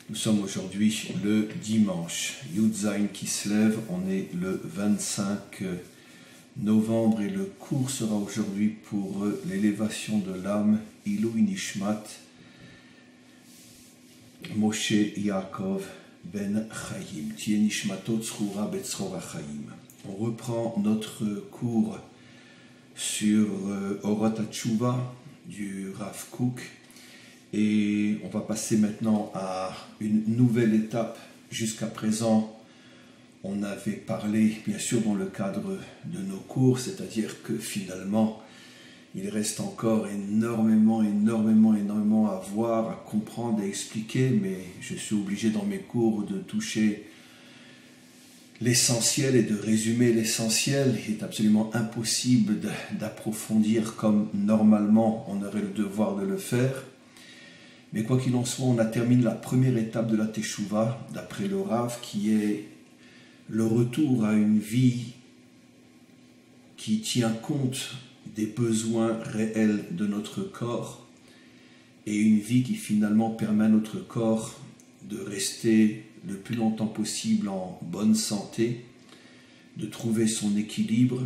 Nous sommes aujourd'hui le dimanche, Yud Zayin Kislev, on est le 25 novembre et le cours sera aujourd'hui pour l'élévation de l'âme Ilui Nishmat Moshe Yaakov Ben Chaim, Tie Nishmatot Tzrura Betzrora Chaim. On reprend notre cours sur Orat HaTshuva du Rav Kook. Et on va passer maintenant à une nouvelle étape. Jusqu'à présent, on avait parlé, bien sûr, dans le cadre de nos cours, c'est-à-dire que finalement, il reste encore énormément à voir, à comprendre, à expliquer, mais je suis obligé dans mes cours de toucher l'essentiel et de résumer l'essentiel. Il est absolument impossible d'approfondir comme normalement on aurait le devoir de le faire. Mais quoi qu'il en soit, on a terminé la première étape de la Teshuvah, d'après le Rav, qui est le retour à une vie qui tient compte des besoins réels de notre corps et une vie qui finalement permet à notre corps de rester le plus longtemps possible en bonne santé, de trouver son équilibre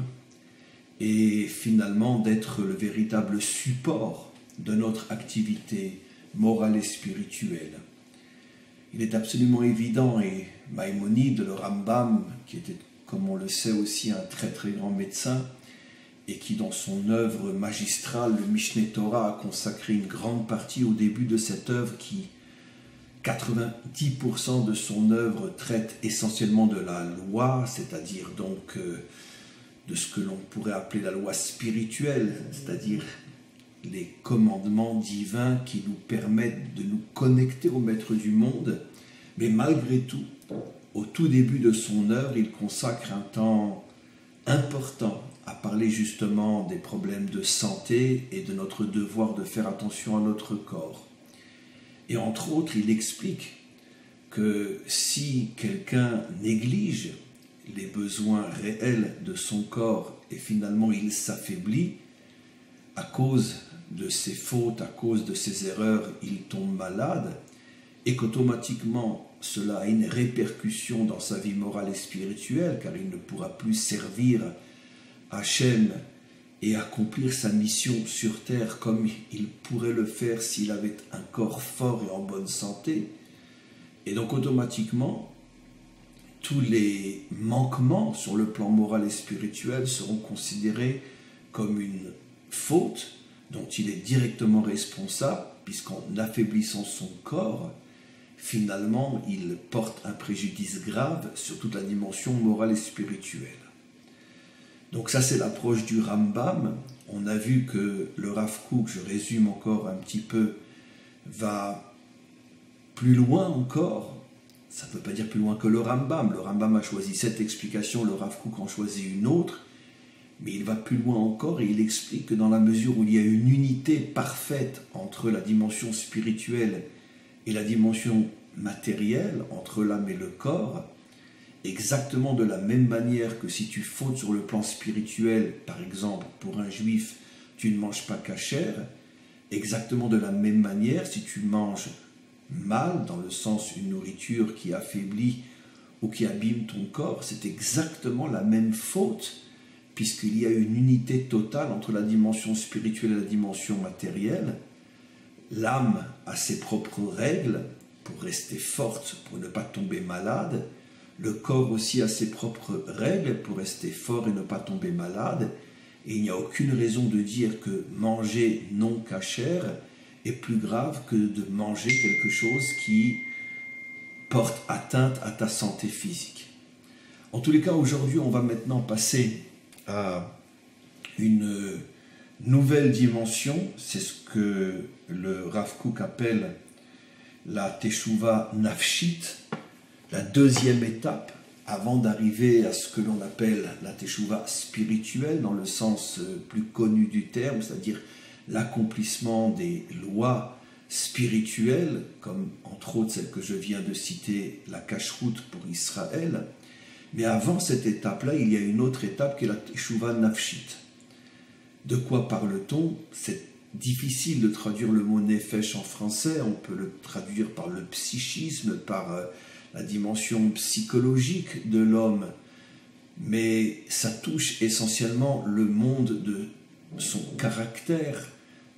et finalement d'être le véritable support de notre activité morale et spirituelle. Il est absolument évident, et Maïmonide, le Rambam, qui était, comme on le sait aussi, un très grand médecin, et qui dans son œuvre magistrale, le Mishneh Torah, a consacré une grande partie au début de cette œuvre qui, 90% de son œuvre traite essentiellement de la loi, c'est-à-dire donc de ce que l'on pourrait appeler la loi spirituelle, c'est-à-dire les commandements divins qui nous permettent de nous connecter au Maître du monde. Mais malgré tout, au tout début de son œuvre, il consacre un temps important à parler justement des problèmes de santé et de notre devoir de faire attention à notre corps. Et entre autres, il explique que si quelqu'un néglige les besoins réels de son corps et finalement il s'affaiblit, à cause de ses fautes, à cause de ses erreurs, il tombe malade et qu'automatiquement cela a une répercussion dans sa vie morale et spirituelle car il ne pourra plus servir Hachem et accomplir sa mission sur terre comme il pourrait le faire s'il avait un corps fort et en bonne santé. Et donc automatiquement, tous les manquements sur le plan moral et spirituel seront considérés comme une faute dont il est directement responsable, puisqu'en affaiblissant son corps, finalement, il porte un préjudice grave sur toute la dimension morale et spirituelle. Donc ça, c'est l'approche du Rambam. On a vu que le Rav Kook, je résume encore un petit peu, va plus loin encore. Ça ne veut pas dire plus loin que le Rambam. Le Rambam a choisi cette explication, le Rav Kook en choisit une autre. Mais il va plus loin encore et il explique que dans la mesure où il y a une unité parfaite entre la dimension spirituelle et la dimension matérielle, entre l'âme et le corps, exactement de la même manière que si tu fautes sur le plan spirituel, par exemple pour un juif, tu ne manges pas kasher, exactement de la même manière, si tu manges mal, dans le sens une nourriture qui affaiblit ou qui abîme ton corps, c'est exactement la même faute, puisqu'il y a une unité totale entre la dimension spirituelle et la dimension matérielle. L'âme a ses propres règles pour rester forte, pour ne pas tomber malade. Le corps aussi a ses propres règles pour rester fort et ne pas tomber malade. Et il n'y a aucune raison de dire que manger non kasher est plus grave que de manger quelque chose qui porte atteinte à ta santé physique. En tous les cas, aujourd'hui, on va maintenant passer à une nouvelle dimension, c'est ce que le Rav Kook appelle la Teshuvah Nafshit, la deuxième étape avant d'arriver à ce que l'on appelle la Teshuvah spirituelle dans le sens plus connu du terme, c'est-à-dire l'accomplissement des lois spirituelles, comme entre autres celle que je viens de citer, la Kashrut pour Israël. Mais avant cette étape-là, il y a une autre étape qui est la Teshuvah Nafshit. De quoi parle-t-on? Cette difficile de traduire le mot nefesh en français. On peut le traduire par le psychisme, par la dimension psychologique de l'homme, mais ça touche essentiellement le monde de son caractère,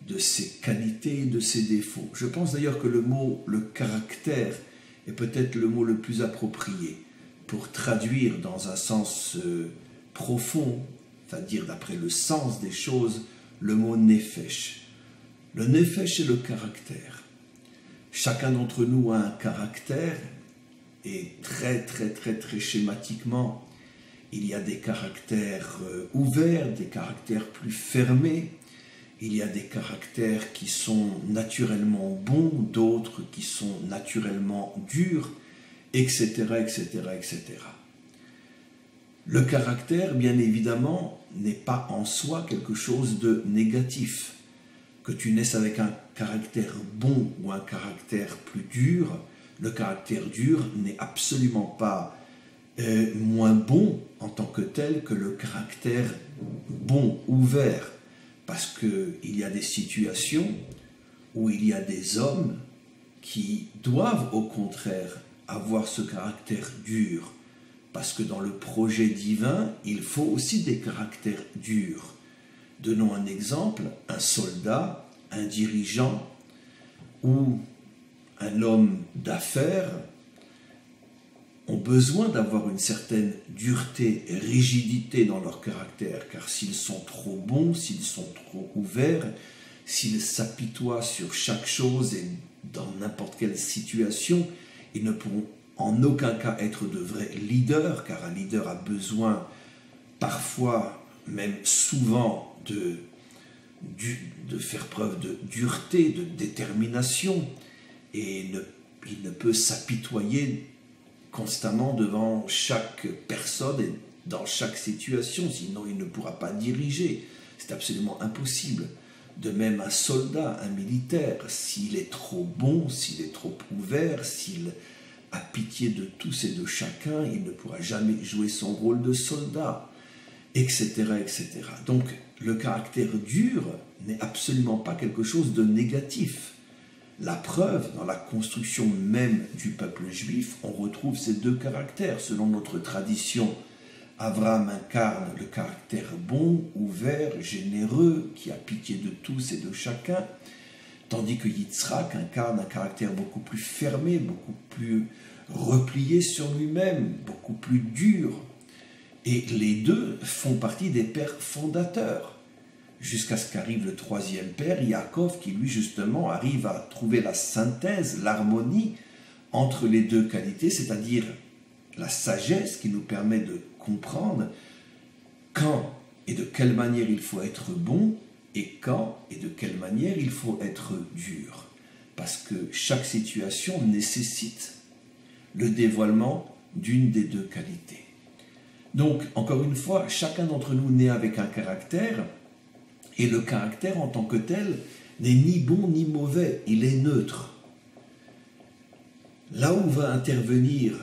de ses qualités, de ses défauts. Je pense d'ailleurs que le mot « le caractère » est peut-être le mot le plus approprié pour traduire dans un sens profond, c'est-à-dire d'après le sens des choses, le mot « nefesh ». Le nefesh est le caractère. Chacun d'entre nous a un caractère et très schématiquement, il y a des caractères ouverts, des caractères plus fermés. Il y a des caractères qui sont naturellement bons, d'autres qui sont naturellement durs, etc., etc., etc. Le caractère, bien évidemment, n'est pas en soi quelque chose de négatif. Que tu naisses avec un caractère bon ou un caractère plus dur, le caractère dur n'est absolument pas moins bon en tant que tel que le caractère bon, ouvert. Parce qu'il y a des situations où il y a des hommes qui doivent au contraire avoir ce caractère dur. Parce que dans le projet divin, il faut aussi des caractères durs. Donnons un exemple, un soldat, un dirigeant ou un homme d'affaires ont besoin d'avoir une certaine dureté et rigidité dans leur caractère, car s'ils sont trop bons, s'ils sont trop ouverts, s'ils s'apitoient sur chaque chose et dans n'importe quelle situation, ils ne pourront en aucun cas être de vrais leaders, car un leader a besoin parfois, même souvent, de faire preuve de dureté, de détermination, et il ne peut s'apitoyer constamment devant chaque personne et dans chaque situation, sinon il ne pourra pas diriger. C'est absolument impossible. De même, un soldat, un militaire, s'il est trop bon, s'il est trop ouvert, s'il a pitié de tous et de chacun, il ne pourra jamais jouer son rôle de soldat, etc., etc. Donc, le caractère dur n'est absolument pas quelque chose de négatif. La preuve, dans la construction même du peuple juif, on retrouve ces deux caractères. Selon notre tradition, Abraham incarne le caractère bon, ouvert, généreux, qui a pitié de tous et de chacun, tandis que Yitzhak incarne un caractère beaucoup plus fermé, beaucoup plus replié sur lui-même, beaucoup plus dur. Et les deux font partie des pères fondateurs. Jusqu'à ce qu'arrive le troisième père, Yaakov, qui lui justement arrive à trouver la synthèse, l'harmonie entre les deux qualités, c'est-à-dire la sagesse qui nous permet de comprendre quand et de quelle manière il faut être bon et quand et de quelle manière il faut être dur. Parce que chaque situation nécessite le dévoilement d'une des deux qualités. Donc, encore une fois, chacun d'entre nous naît avec un caractère. Et le caractère en tant que tel n'est ni bon ni mauvais, il est neutre. Là où va intervenir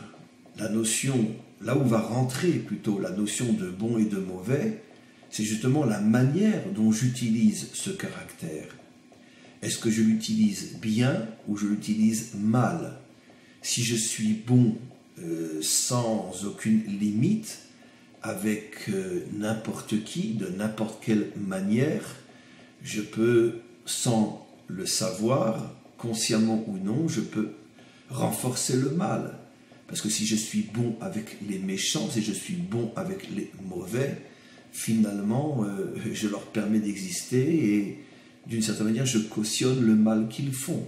la notion, là où va rentrer plutôt la notion de bon et de mauvais, c'est justement la manière dont j'utilise ce caractère. Est-ce que je l'utilise bien ou je l'utilise mal? Si je suis bon sans aucune limite, avec n'importe qui, de n'importe quelle manière, je peux, sans le savoir, consciemment ou non, je peux renforcer le mal. Parce que si je suis bon avec les méchants, si je suis bon avec les mauvais, finalement, je leur permets d'exister et d'une certaine manière, je cautionne le mal qu'ils font.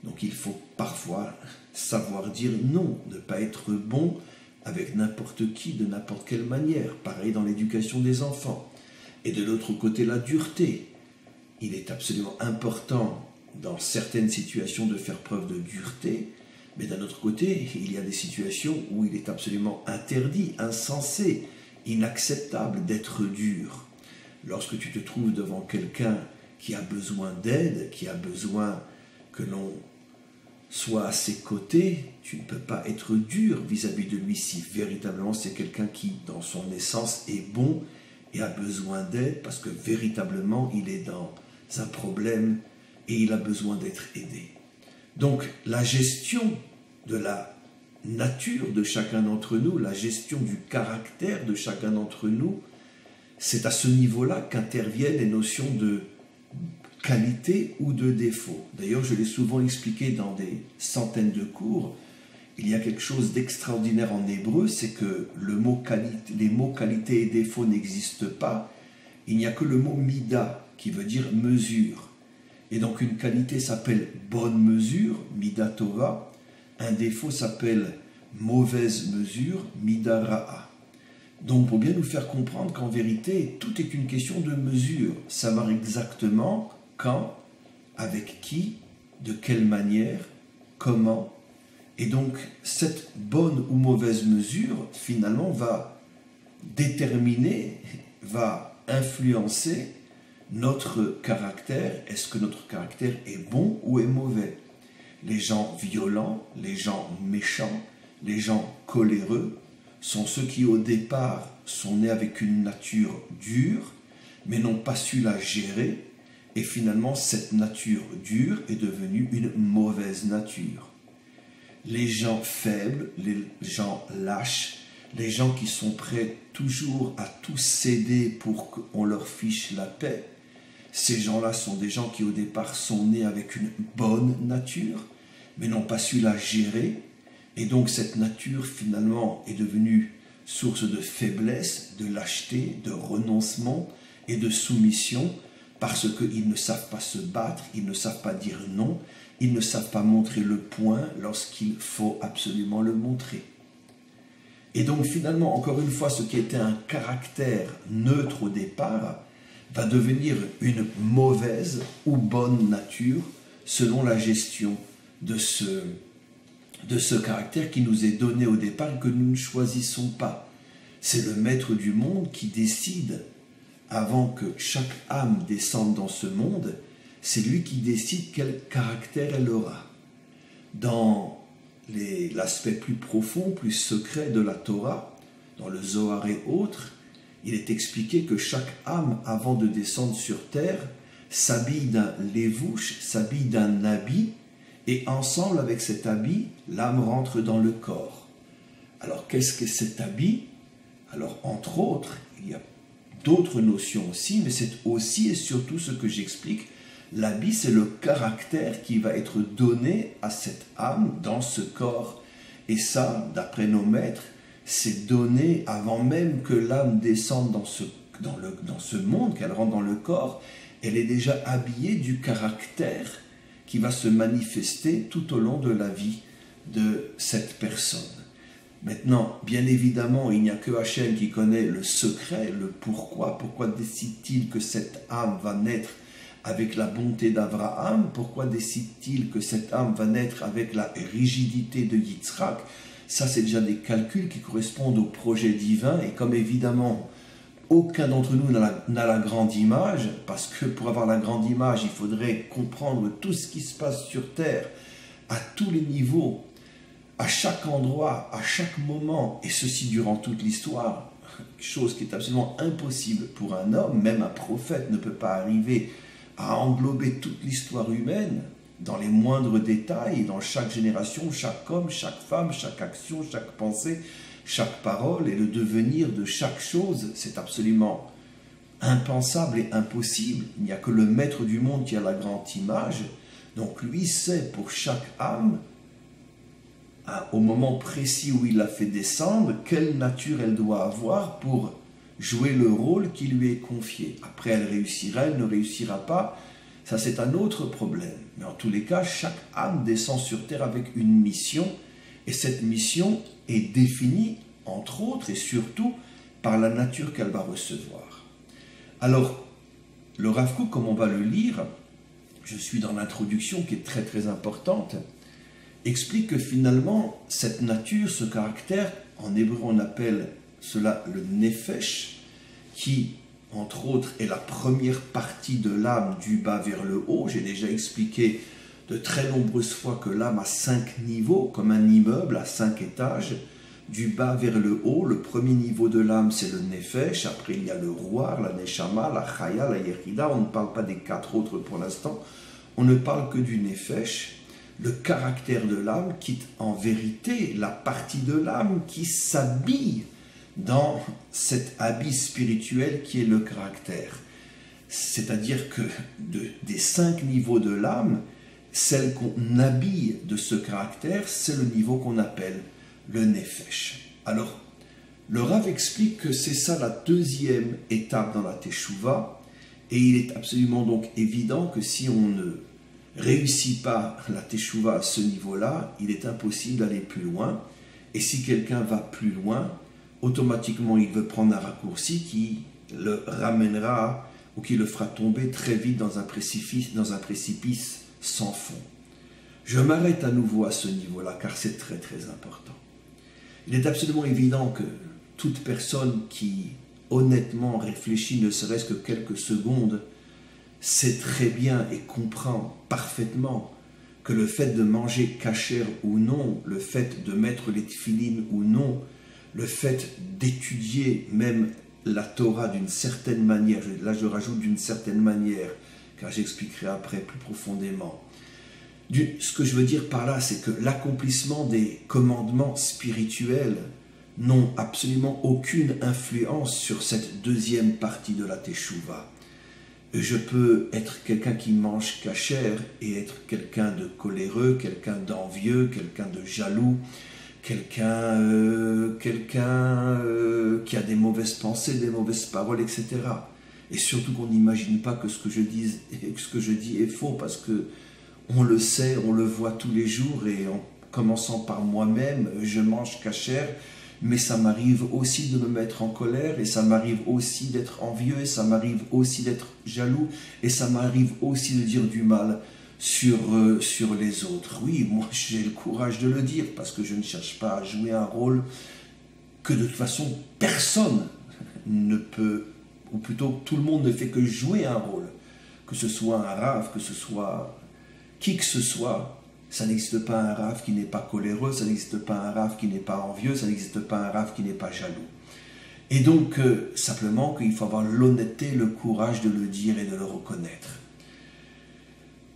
Donc il faut parfois savoir dire non, ne pas être bon avec n'importe qui, de n'importe quelle manière. Pareil dans l'éducation des enfants. Et de l'autre côté, la dureté. Il est absolument important, dans certaines situations, de faire preuve de dureté, mais d'un autre côté, il y a des situations où il est absolument interdit, insensé, inacceptable d'être dur. Lorsque tu te trouves devant quelqu'un qui a besoin d'aide, qui a besoin que l'on soit à ses côtés, tu ne peux pas être dur vis-à-vis de lui si véritablement c'est quelqu'un qui, dans son essence, est bon et a besoin d'aide parce que véritablement il est dans un problème et il a besoin d'être aidé. Donc la gestion de la nature de chacun d'entre nous, la gestion du caractère de chacun d'entre nous, c'est à ce niveau-là qu'interviennent les notions de qualité ou de défaut. D'ailleurs, je l'ai souvent expliqué dans des centaines de cours, il y a quelque chose d'extraordinaire en hébreu, c'est que les mots qualité et défaut n'existent pas. Il n'y a que le mot mida, qui veut dire mesure. Et donc une qualité s'appelle bonne mesure, mida tova. Un défaut s'appelle mauvaise mesure, mida ra'a. Donc pour bien nous faire comprendre qu'en vérité, tout est une question de mesure. Savoir exactement quand, avec qui, de quelle manière, comment. Et donc, cette bonne ou mauvaise mesure, finalement, va déterminer, va influencer notre caractère. Est-ce que notre caractère est bon ou est mauvais? Les gens violents, les gens méchants, les gens coléreux sont ceux qui, au départ, sont nés avec une nature dure, mais n'ont pas su la gérer. Et finalement, cette nature dure est devenue une mauvaise nature. Les gens faibles, les gens lâches, les gens qui sont prêts toujours à tout céder pour qu'on leur fiche la paix, ces gens-là sont des gens qui au départ sont nés avec une bonne nature, mais n'ont pas su la gérer, et donc cette nature finalement est devenue source de faiblesse, de lâcheté, de renoncement et de soumission, parce qu'ils ne savent pas se battre, ils ne savent pas dire non, ils ne savent pas montrer le point lorsqu'il faut absolument le montrer. Et donc finalement, encore une fois, ce qui était un caractère neutre au départ va devenir une mauvaise ou bonne nature selon la gestion de ce caractère qui nous est donné au départ et que nous ne choisissons pas. C'est le maître du monde qui décide, avant que chaque âme descende dans ce monde, c'est lui qui décide quel caractère elle aura. Dans l'aspect plus profond, plus secret de la Torah, dans le Zohar et autres, il est expliqué que chaque âme, avant de descendre sur terre, s'habille d'un lévouche, s'habille d'un habit, et ensemble avec cet habit, l'âme rentre dans le corps. Alors qu'est-ce que cet habit? Alors entre autres, il y a d'autres notions aussi, mais c'est aussi et surtout ce que j'explique. L'habit, c'est le caractère qui va être donné à cette âme dans ce corps. Et ça, d'après nos maîtres, c'est donné avant même que l'âme descende dans ce monde, qu'elle rentre dans le corps. Elle est déjà habillée du caractère qui va se manifester tout au long de la vie de cette personne. Maintenant, bien évidemment, il n'y a que Hachem qui connaît le secret, le pourquoi. Pourquoi décide-t-il que cette âme va naître avec la bonté d'Abraham? Pourquoi décide-t-il que cette âme va naître avec la rigidité de Yitzhak? Ça, c'est déjà des calculs qui correspondent au projet divin. Et comme évidemment, aucun d'entre nous n'a la grande image, parce que pour avoir la grande image, il faudrait comprendre tout ce qui se passe sur Terre, à tous les niveaux, à chaque endroit, à chaque moment, et ceci durant toute l'histoire, chose qui est absolument impossible pour un homme. Même un prophète ne peut pas arriver à englober toute l'histoire humaine dans les moindres détails, dans chaque génération, chaque homme, chaque femme, chaque action, chaque pensée, chaque parole, et le devenir de chaque chose. C'est absolument impensable et impossible. Il n'y a que le maître du monde qui a la grande image. Donc lui sait pour chaque âme, au moment précis où il l'a fait descendre, quelle nature elle doit avoir pour jouer le rôle qui lui est confié. Après, elle réussira, elle ne réussira pas. Ça, c'est un autre problème. Mais en tous les cas, chaque âme descend sur terre avec une mission. Et cette mission est définie, entre autres et surtout, par la nature qu'elle va recevoir. Alors, le Rav Kook, comme on va le lire, je suis dans l'introduction qui est très très importante, explique que finalement, cette nature, ce caractère, en hébreu on appelle cela le nefesh, qui, entre autres, est la première partie de l'âme du bas vers le haut. J'ai déjà expliqué de très nombreuses fois que l'âme a 5 niveaux, comme un immeuble à 5 étages. du bas vers le haut. Le premier niveau de l'âme, c'est le nefesh. Après, il y a le roar, la neshama, la chaya, la yechida. On ne parle pas des 4 autres pour l'instant. On ne parle que du nefesh, le caractère de l'âme, qui est en vérité la partie de l'âme qui s'habille dans cet habit spirituel qui est le caractère. C'est-à-dire que des 5 niveaux de l'âme, celle qu'on habille de ce caractère, c'est le niveau qu'on appelle le nefesh. Alors, le Rav explique que c'est ça la deuxième étape dans la teshuva, et il est absolument donc évident que si on ne réussit pas la teshuva à ce niveau-là, il est impossible d'aller plus loin, et si quelqu'un va plus loin, automatiquement il veut prendre un raccourci qui le ramènera ou qui le fera tomber très vite dans un précipice sans fond. Je m'arrête à nouveau à ce niveau-là car c'est très très important. Il est absolument évident que toute personne qui honnêtement réfléchit ne serait-ce que quelques secondes sait très bien et comprend parfaitement que le fait de manger kasher ou non, le fait de mettre les tefilines ou non, le fait d'étudier même la Torah d'une certaine manière, là je rajoute d'une certaine manière, car j'expliquerai après plus profondément. Ce que je veux dire par là, c'est que l'accomplissement des commandements spirituels n'ont absolument aucune influence sur cette deuxième partie de la teshuva. Je peux être quelqu'un qui mange kasher et être quelqu'un de coléreux, quelqu'un d'envieux, quelqu'un de jaloux, quelqu'un qui a des mauvaises pensées, des mauvaises paroles, etc. Et surtout qu'on n'imagine pas que ce que je dis est faux, parce que on le sait, on le voit tous les jours, et en commençant par moi-même, je mange kasher, mais ça m'arrive aussi de me mettre en colère, et ça m'arrive aussi d'être envieux, et ça m'arrive aussi d'être jaloux, et ça m'arrive aussi de dire du mal sur les autres. Oui, moi j'ai le courage de le dire, parce que je ne cherche pas à jouer un rôle que de toute façon personne ne peut, ou plutôt tout le monde ne fait que jouer un rôle, que ce soit un rave, que ce soit qui que ce soit. Ça n'existe pas un rave qui n'est pas coléreux, ça n'existe pas un rave qui n'est pas envieux, ça n'existe pas un rave qui n'est pas jaloux. Et donc, simplement qu'il faut avoir l'honnêteté, le courage de le dire et de le reconnaître.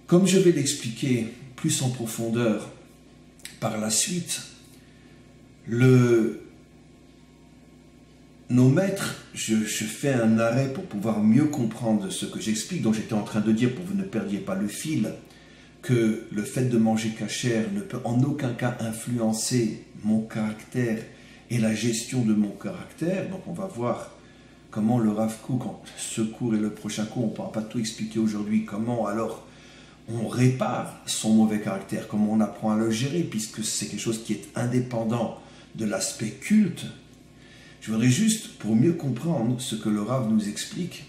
Comme je vais l'expliquer plus en profondeur par la suite, nos maîtres, je fais un arrêt pour pouvoir mieux comprendre ce que j'explique, dont j'étais en train de dire pour que vous ne perdiez pas le fil, que le fait de manger kasher ne peut en aucun cas influencer mon caractère et la gestion de mon caractère. Donc on va voir comment le Rav Kook, ce cours et le prochain cours, on ne pourra pas tout expliquer aujourd'hui, comment alors on répare son mauvais caractère, comment on apprend à le gérer, puisque c'est quelque chose qui est indépendant de l'aspect culte. Je voudrais juste, pour mieux comprendre ce que le Rav nous explique,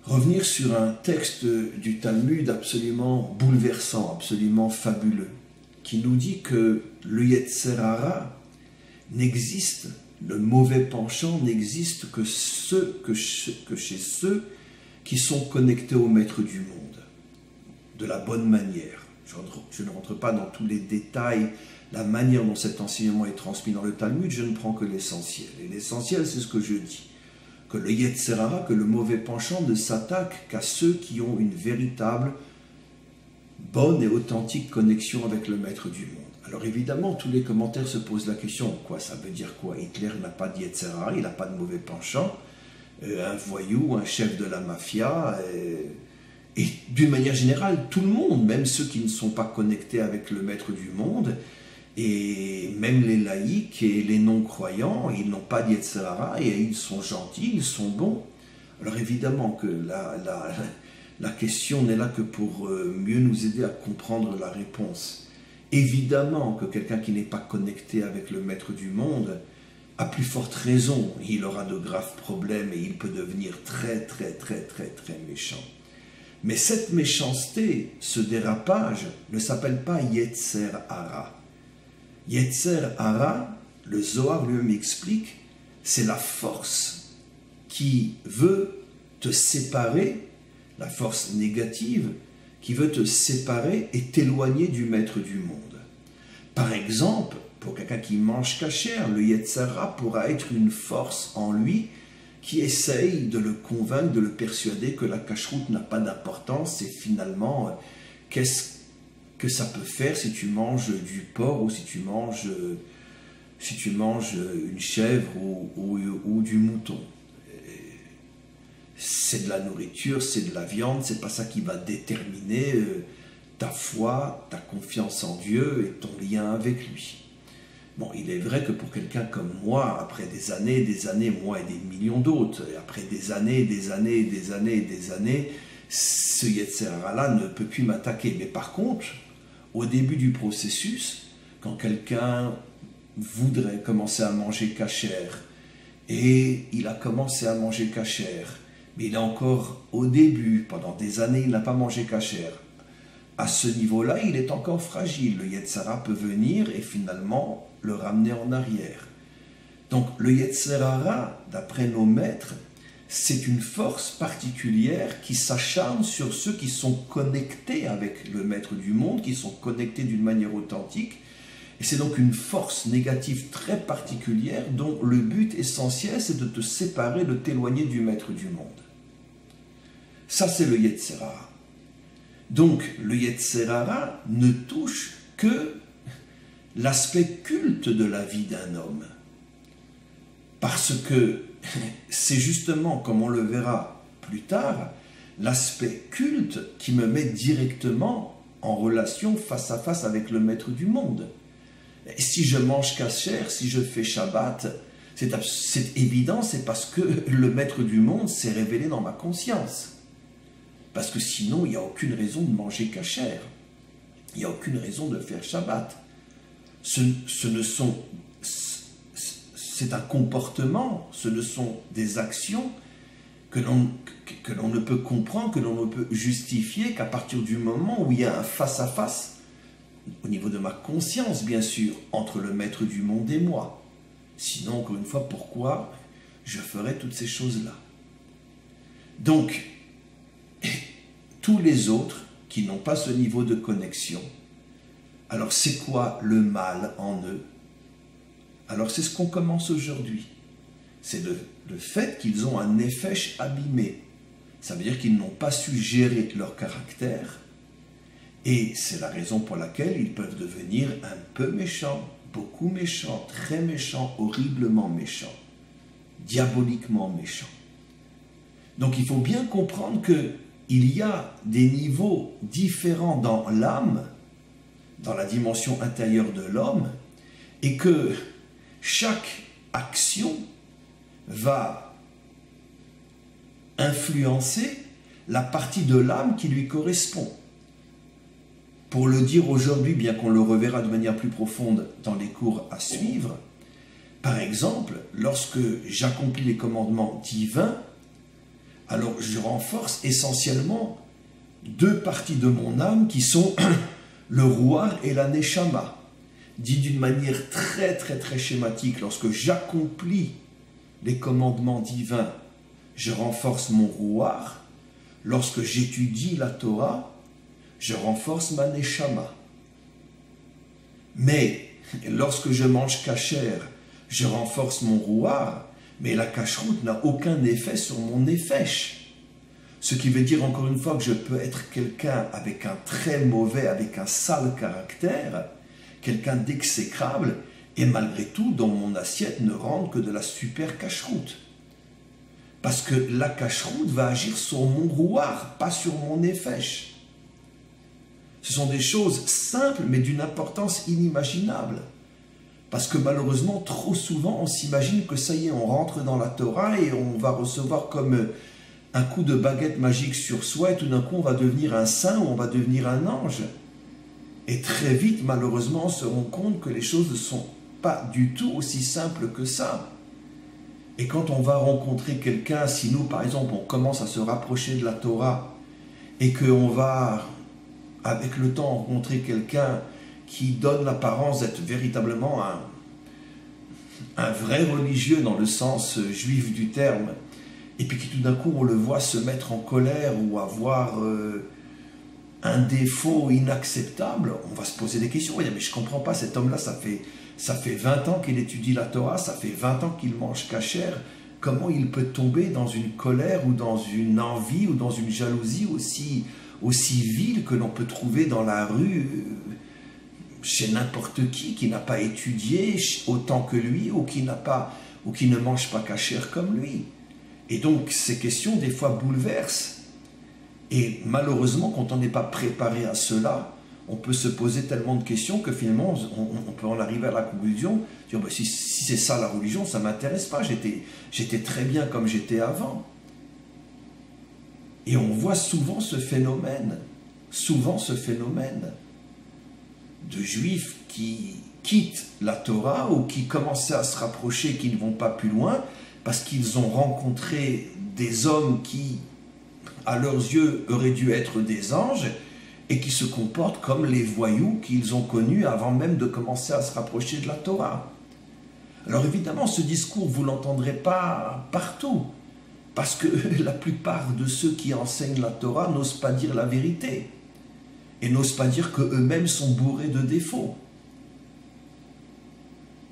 revenir sur un texte du Talmud absolument bouleversant, absolument fabuleux, qui nous dit que le Yetzer Hara n'existe, le mauvais penchant n'existe que chez ceux qui sont connectés au Maître du monde, de la bonne manière. Je ne rentre pas dans tous les détails, la manière dont cet enseignement est transmis dans le Talmud, je ne prends que l'essentiel. Et l'essentiel, c'est ce que je dis. Que le Yetzer Hara, que le mauvais penchant ne s'attaque qu'à ceux qui ont une véritable, bonne et authentique connexion avec le Maître du monde. Alors évidemment, tous les commentaires se posent la question, quoi, ça veut dire quoi? Hitler n'a pas de Yetzer Hara, il n'a pas de mauvais penchant, un voyou, un chef de la mafia, et d'une manière générale, tout le monde, même ceux qui ne sont pas connectés avec le Maître du monde, et même les laïcs et les non-croyants, ils n'ont pas d'Yetzer Hara et ils sont gentils, ils sont bons. Alors évidemment que la question n'est là que pour mieux nous aider à comprendre la réponse. Évidemment que quelqu'un qui n'est pas connecté avec le Maître du monde, à plus forte raison, il aura de graves problèmes et il peut devenir très très très très très méchant. Mais cette méchanceté, ce dérapage, ne s'appelle pas Yetzer Hara. Yetzer Hara, le Zohar lui-même explique, c'est la force qui veut te séparer, la force négative, qui veut te séparer et t'éloigner du Maître du monde. Par exemple, pour quelqu'un qui mange cachère, le Yetzer Hara pourra être une force en lui qui essaye de le convaincre, de le persuader que la cacheroute n'a pas d'importance et finalement, qu'est-ce que ça peut faire si tu manges du porc ou si tu manges une chèvre ou du mouton. C'est de la nourriture, c'est de la viande, c'est pas ça qui va déterminer ta foi, ta confiance en Dieu et ton lien avec lui. Bon, il est vrai que pour quelqu'un comme moi, après des années, moi et des millions d'autres, et après des années, ce Yetzer Hara-là ne peut plus m'attaquer. Mais par contre, au début du processus, quand quelqu'un voudrait commencer à manger cachère, et il a commencé à manger cachère, mais il est encore au début, pendant des années, il n'a pas mangé cachère. À ce niveau-là, il est encore fragile. Le Yetzer Hara peut venir et finalement le ramener en arrière. Donc le Yetzer Hara, d'après nos maîtres, c'est une force particulière qui s'acharne sur ceux qui sont connectés avec le maître du monde, qui sont connectés d'une manière authentique. Et c'est donc une force négative très particulière dont le but essentiel, c'est de te séparer, de t'éloigner du maître du monde. Ça, c'est le Yetzer Hara. Donc, le Yetzer Hara ne touche que l'aspect culte de la vie d'un homme. Parce que c'est justement, comme on le verra plus tard, l'aspect culte qui me met directement en relation face à face avec le maître du monde. Et si je mange cachère, si je fais Shabbat, c'est évident, c'est parce que le maître du monde s'est révélé dans ma conscience. Parce que sinon, il n'y a aucune raison de manger cachère. Il n'y a aucune raison de faire Shabbat. C'est un comportement, ce ne sont des actions que l'on ne peut comprendre, que l'on ne peut justifier qu'à partir du moment où il y a un face-à-face, au niveau de ma conscience, bien sûr, entre le maître du monde et moi. Sinon, encore une fois, pourquoi je ferais toutes ces choses-là? Donc, tous les autres qui n'ont pas ce niveau de connexion, alors c'est quoi le mal en eux? Alors c'est ce qu'on commence aujourd'hui. C'est le fait qu'ils ont un nefesh abîmé. Ça veut dire qu'ils n'ont pas su gérer leur caractère. Et c'est la raison pour laquelle ils peuvent devenir un peu méchants, beaucoup méchants, très méchants, horriblement méchants, diaboliquement méchants. Donc il faut bien comprendre qu'il y a des niveaux différents dans l'âme, dans la dimension intérieure de l'homme, et que chaque action va influencer la partie de l'âme qui lui correspond. Pour le dire aujourd'hui, bien qu'on le reverra de manière plus profonde dans les cours à suivre, par exemple, lorsque j'accomplis les commandements divins, alors je renforce essentiellement deux parties de mon âme qui sont le Ruach et la Neshama. Dit d'une manière très schématique, lorsque j'accomplis les commandements divins, je renforce mon Ruach. Lorsque j'étudie la Torah, je renforce ma Neshama. Mais lorsque je mange cachère, je renforce mon Ruach, mais la cacheroute n'a aucun effet sur mon nefesh. Ce qui veut dire encore une fois que je peux être quelqu'un avec un très mauvais, avec un sale caractère, quelqu'un d'exécrable, et malgré tout, dans mon assiette ne rentre que de la super cacheroute. Parce que la cacheroute va agir sur mon Ruach, pas sur mon nefesh. Ce sont des choses simples, mais d'une importance inimaginable. Parce que malheureusement, trop souvent, on s'imagine que ça y est, on rentre dans la Torah et on va recevoir comme un coup de baguette magique sur soi et tout d'un coup, on va devenir un saint ou on va devenir un ange. Et très vite, malheureusement, on se rend compte que les choses ne sont pas du tout aussi simples que ça. Et quand on va rencontrer quelqu'un, si nous, par exemple, on commence à se rapprocher de la Torah et qu'on va, avec le temps, rencontrer quelqu'un qui donne l'apparence d'être véritablement un vrai religieux dans le sens juif du terme, et puis qui tout d'un coup on le voit se mettre en colère ou avoir un défaut inacceptable, on va se poser des questions. Mais je ne comprends pas, cet homme-là, ça fait 20 ans qu'il étudie la Torah, ça fait 20 ans qu'il mange kasher. Comment il peut tomber dans une colère ou dans une envie ou dans une jalousie aussi vile que l'on peut trouver dans la rue chez n'importe qui n'a pas étudié autant que lui ou qui ne mange pas kasher comme lui. Et donc ces questions des fois bouleversent. Et malheureusement, quand on n'est pas préparé à cela, on peut se poser tellement de questions que finalement on peut en arriver à la conclusion, dire, bah, si c'est ça la religion, ça ne m'intéresse pas, j'étais très bien comme j'étais avant. Et on voit souvent ce phénomène de juifs qui quittent la Torah ou qui commençaient à se rapprocher, qui ne vont pas plus loin, parce qu'ils ont rencontré des hommes qui, à leurs yeux, auraient dû être des anges, et qui se comportent comme les voyous qu'ils ont connus avant même de commencer à se rapprocher de la Torah. Alors évidemment, ce discours, vous ne l'entendrez pas partout, parce que la plupart de ceux qui enseignent la Torah n'osent pas dire la vérité, et n'osent pas dire qu'eux-mêmes sont bourrés de défauts.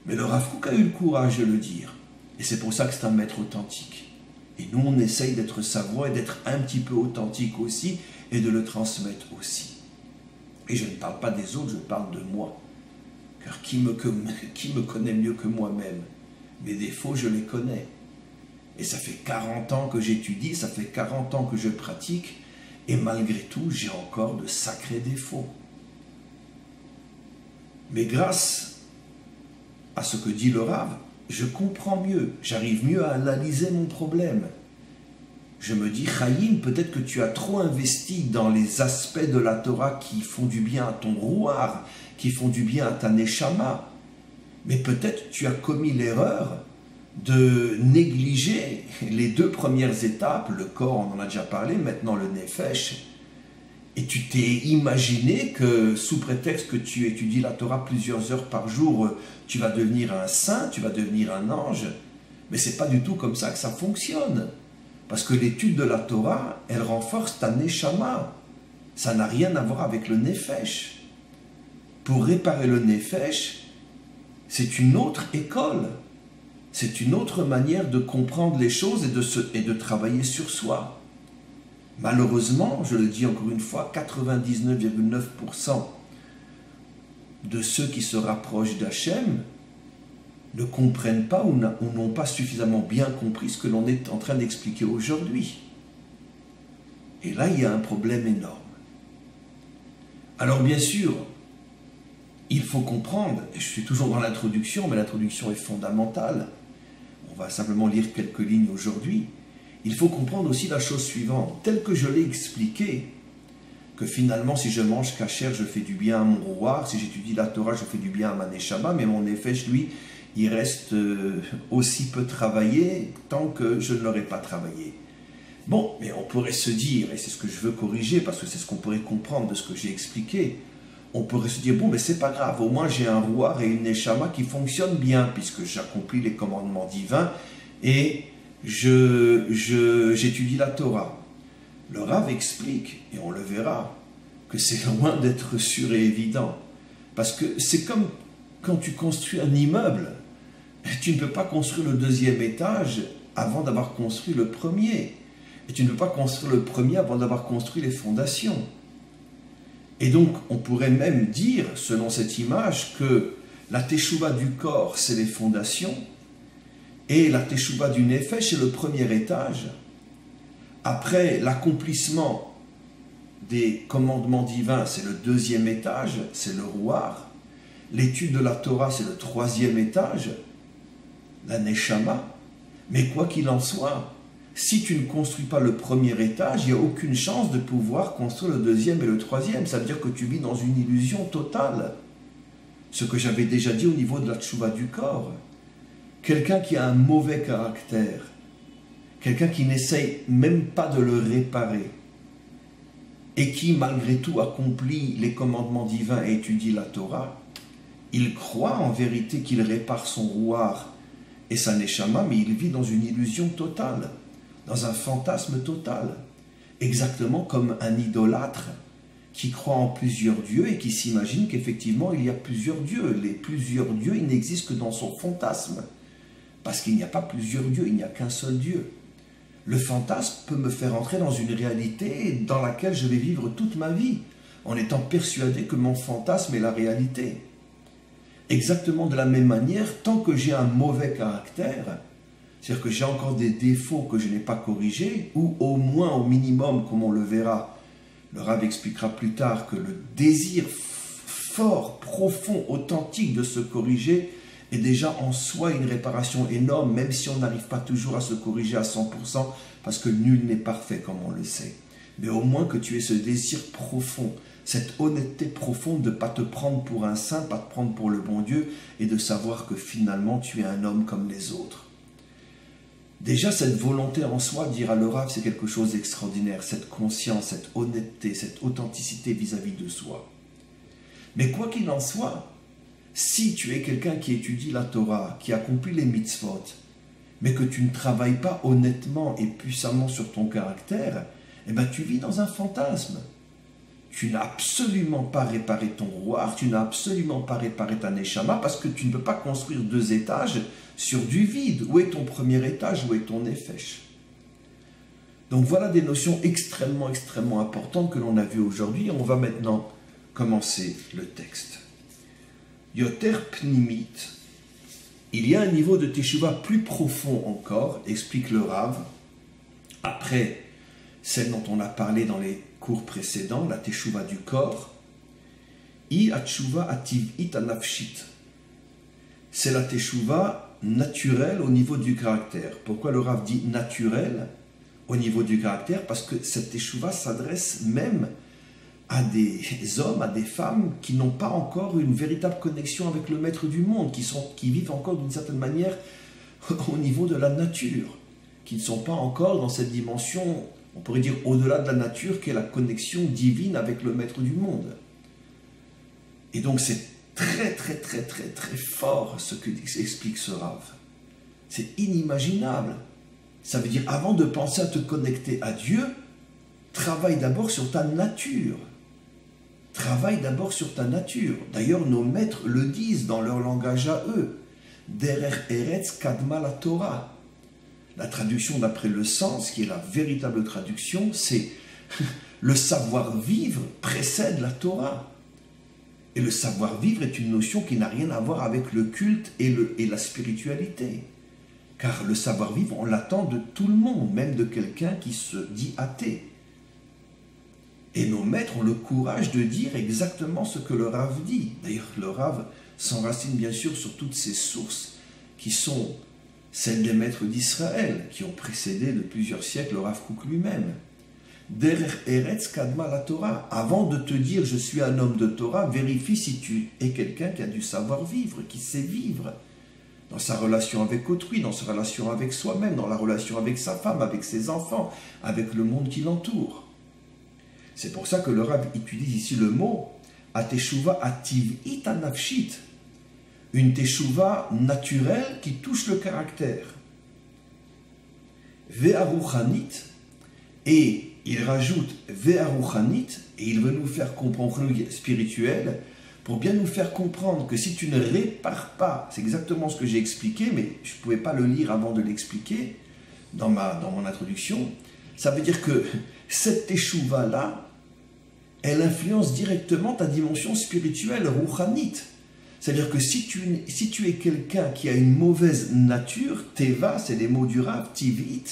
Mais le Rav Kook a eu le courage de le dire, et c'est pour ça que c'est un maître authentique. Et nous, on essaye d'être sa voix et d'être un petit peu authentique aussi, et de le transmettre aussi. Et je ne parle pas des autres, je parle de moi. Car qui me connaît mieux que moi-même? Mes défauts, je les connais. Et ça fait 40 ans que j'étudie, ça fait 40 ans que je pratique, et malgré tout, j'ai encore de sacrés défauts. Mais grâce à ce que dit le Rav, je comprends mieux, j'arrive mieux à analyser mon problème. Je me dis, Chaim, peut-être que tu as trop investi dans les aspects de la Torah qui font du bien à ton rouar, qui font du bien à ta neshama. Mais peut-être tu as commis l'erreur de négliger les deux premières étapes, le corps, on en a déjà parlé, maintenant le nefesh. Et tu t'es imaginé que sous prétexte que tu étudies la Torah plusieurs heures par jour, tu vas devenir un saint, tu vas devenir un ange. Mais ce n'est pas du tout comme ça que ça fonctionne. Parce que l'étude de la Torah, elle renforce ta neshama. Ça n'a rien à voir avec le nefesh. Pour réparer le nefesh, c'est une autre école. C'est une autre manière de comprendre les choses et de travailler sur soi. Malheureusement, je le dis encore une fois, 99,9% de ceux qui se rapprochent d'Hachem ne comprennent pas ou n'ont pas suffisamment bien compris ce que l'on est en train d'expliquer aujourd'hui. Et là, il y a un problème énorme. Alors bien sûr, il faut comprendre, et je suis toujours dans l'introduction, mais l'introduction est fondamentale, on va simplement lire quelques lignes aujourd'hui, il faut comprendre aussi la chose suivante, telle que je l'ai expliqué, que finalement si je mange kasher, je fais du bien à mon rouar, si j'étudie la Torah, je fais du bien à ma neshama, mais mon nefesh, lui, il reste aussi peu travaillé tant que je ne l'aurai pas travaillé. Bon, mais on pourrait se dire, et c'est ce que je veux corriger, parce que c'est ce qu'on pourrait comprendre de ce que j'ai expliqué, on pourrait se dire, bon, mais c'est pas grave, au moins j'ai un rouar et une neshama qui fonctionnent bien, puisque j'accomplis les commandements divins, et j'étudie la Torah. Le Rav explique, et on le verra, que c'est loin d'être sûr et évident. Parce que c'est comme quand tu construis un immeuble, tu ne peux pas construire le deuxième étage avant d'avoir construit le premier. Et tu ne peux pas construire le premier avant d'avoir construit les fondations. Et donc, on pourrait même dire, selon cette image, que la teshuva du corps, c'est les fondations, et la teshuva du nefesh, c'est le premier étage. Après l'accomplissement des commandements divins, c'est le deuxième étage, c'est le rouar. L'étude de la Torah, c'est le troisième étage, la neshama. Mais quoi qu'il en soit, si tu ne construis pas le premier étage, il n'y a aucune chance de pouvoir construire le deuxième et le troisième. Ça veut dire que tu vis dans une illusion totale. Ce que j'avais déjà dit au niveau de la teshuva du corps. Quelqu'un qui a un mauvais caractère, quelqu'un qui n'essaye même pas de le réparer, et qui malgré tout accomplit les commandements divins et étudie la Torah, il croit en vérité qu'il répare son rouar et sa neshama, mais il vit dans une illusion totale, dans un fantasme total, exactement comme un idolâtre qui croit en plusieurs dieux et qui s'imagine qu'effectivement il y a plusieurs dieux. Les plusieurs dieux, ils n'existent que dans son fantasme. Parce qu'il n'y a pas plusieurs dieux, il n'y a qu'un seul Dieu. Le fantasme peut me faire entrer dans une réalité dans laquelle je vais vivre toute ma vie, en étant persuadé que mon fantasme est la réalité. Exactement de la même manière, tant que j'ai un mauvais caractère, c'est-à-dire que j'ai encore des défauts que je n'ai pas corrigés, ou au moins, au minimum, comme on le verra, le Rav expliquera plus tard que le désir fort, profond, authentique de se corriger est déjà en soi une réparation énorme, même si on n'arrive pas toujours à se corriger à 100%, parce que nul n'est parfait, comme on le sait. Mais au moins que tu aies ce désir profond, cette honnêteté profonde de ne pas te prendre pour un saint, pas te prendre pour le bon Dieu, et de savoir que finalement tu es un homme comme les autres. Déjà, cette volonté en soi, dira le Rav, c'est quelque chose d'extraordinaire, cette conscience, cette honnêteté, cette authenticité vis-à-vis de soi. Mais quoi qu'il en soit, si tu es quelqu'un qui étudie la Torah, qui accomplit les mitzvot, mais que tu ne travailles pas honnêtement et puissamment sur ton caractère, eh ben tu vis dans un fantasme. Tu n'as absolument pas réparé ton rouar, tu n'as absolument pas réparé ta neshama, parce que tu ne peux pas construire 2 étages sur du vide. Où est ton premier étage? Où est ton nefesh? Donc voilà des notions extrêmement, extrêmement importantes que l'on a vues aujourd'hui. On va maintenant commencer le texte. Yoter pnimit, il y a un niveau de teshuva plus profond encore, explique le Rav, après celle dont on a parlé dans les cours précédents, la teshuva du corps, I atshuva ativit anafshit. C'est la teshuva naturelle au niveau du caractère. Pourquoi le Rav dit naturelle au niveau du caractère? Parce que cette teshuva s'adresse même à des hommes, à des femmes qui n'ont pas encore une véritable connexion avec le maître du monde, qui vivent encore d'une certaine manière au niveau de la nature, qui ne sont pas encore dans cette dimension, on pourrait dire au-delà de la nature, qui est la connexion divine avec le maître du monde. Et donc c'est très très très très très fort ce que explique ce Rav. C'est inimaginable. Ça veut dire, avant de penser à te connecter à Dieu, travaille d'abord sur ta nature. Travaille d'abord sur ta nature. D'ailleurs, nos maîtres le disent dans leur langage à eux. Derer Eretz Kadma la Torah. La traduction d'après le sens, qui est la véritable traduction, c'est le savoir-vivre précède la Torah. Et le savoir-vivre est une notion qui n'a rien à voir avec le culte et la spiritualité. Car le savoir-vivre, on l'attend de tout le monde, même de quelqu'un qui se dit athée. Et nos maîtres ont le courage de dire exactement ce que le Rav dit. D'ailleurs, le Rav s'enracine bien sûr sur toutes ces sources qui sont celles des maîtres d'Israël, qui ont précédé de plusieurs siècles le Rav Kook lui-même. Derer Eretz Kadma la Torah. Avant de te dire je suis un homme de Torah, vérifie si tu es quelqu'un qui a du savoir-vivre, qui sait vivre dans sa relation avec autrui, dans sa relation avec soi-même, dans la relation avec sa femme, avec ses enfants, avec le monde qui l'entoure. C'est pour ça que le Rav utilise ici le mot ateshuva ativit anafshit, une teshuva naturelle qui touche le caractère. Ve'aruchanit, et il rajoute ve'aruchanit, et il veut nous faire comprendre spirituel, pour bien nous faire comprendre que si tu ne répares pas, c'est exactement ce que j'ai expliqué, mais je ne pouvais pas le lire avant de l'expliquer dans mon introduction, ça veut dire que cette teshuva-là, elle influence directement ta dimension spirituelle, ruchanit. C'est-à-dire que si tu es quelqu'un qui a une mauvaise nature, teva, c'est les mots du Rav, tivit,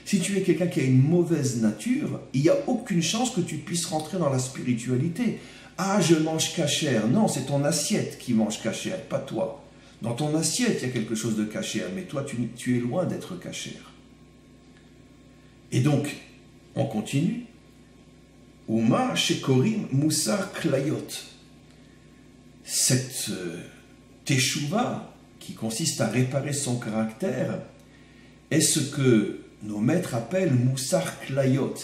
si tu es quelqu'un qui a une mauvaise nature, il n'y a aucune chance que tu puisses rentrer dans la spiritualité. Ah, je mange cachère. Non, c'est ton assiette qui mange cachère, pas toi. Dans ton assiette, il y a quelque chose de cachère, mais toi, tu es loin d'être cachère. Et donc, on continue. Uma shekorim musar klayot. Cette teshuva, qui consiste à réparer son caractère, est ce que nos maîtres appellent musar klayot.